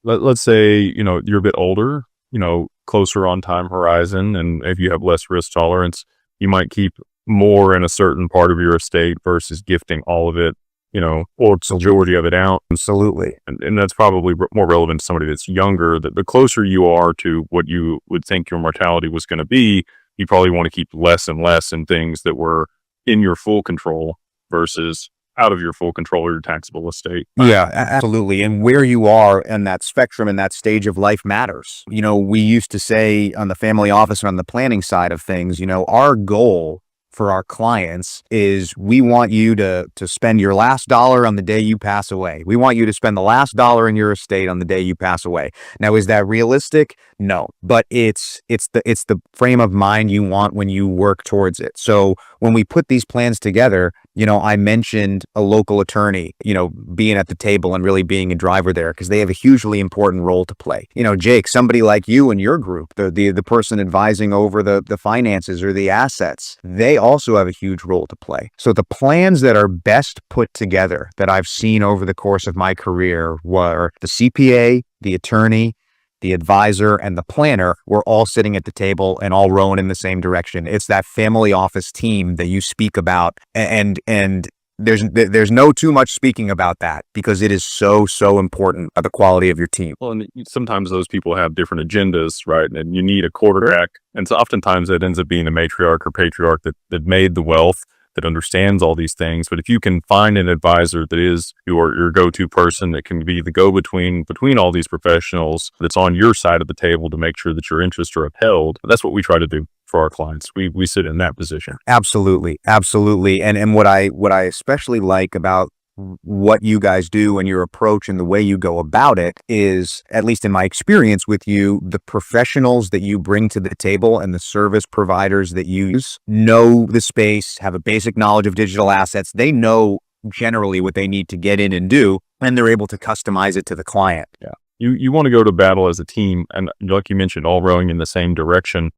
let's say, you're a bit older, closer on time horizon, and if you have less risk tolerance, you might keep more in a certain part of your estate versus gifting all of it, or the majority of it out. Absolutely. And that's probably more relevant to somebody that's younger, that the closer you are to what you would think your mortality was going to be, you probably want to keep less and less in things that were in your full control versus out of your full control or your taxable estate. Yeah, absolutely. And where you are in that spectrum and that stage of life matters. We used to say on the family office and on the planning side of things, our goal for our clients is we want you to spend your last dollar on the day you pass away. We want you to spend the last dollar in your estate on the day you pass away. Now, is that realistic? No, but it's the frame of mind you want when you work towards it. So when we put these plans together, I mentioned a local attorney, being at the table and really being a driver there because they have a hugely important role to play. Jake, somebody like you and your group, the person advising over the finances or the assets, they also have a huge role to play. So the plans that are best put together that I've seen over the course of my career were the CPA, the attorney, the advisor, and the planner were all sitting at the table and all rowing in the same direction. It's that family office team that you speak about, and there's no too much speaking about that because it is so important of the quality of your team. Well, and sometimes those people have different agendas, right? And you need a quarterback, and so oftentimes it ends up being a matriarch or patriarch that made the wealth, that understands all these things. But if you can find an advisor that is your go-to person, that can be the go-between between all these professionals, that's on your side of the table to make sure that your interests are upheld, that's what we try to do for our clients. We sit in that position. Absolutely. And what I especially like about what you guys do and your approach and the way you go about it is, at least in my experience with you, the professionals that you bring to the table and the service providers that you use know the space, have a basic knowledge of digital assets. They know generally what they need to get in and do, and they're able to customize it to the client. Yeah. You want to go to battle as a team, and like you mentioned, all rowing in the same direction.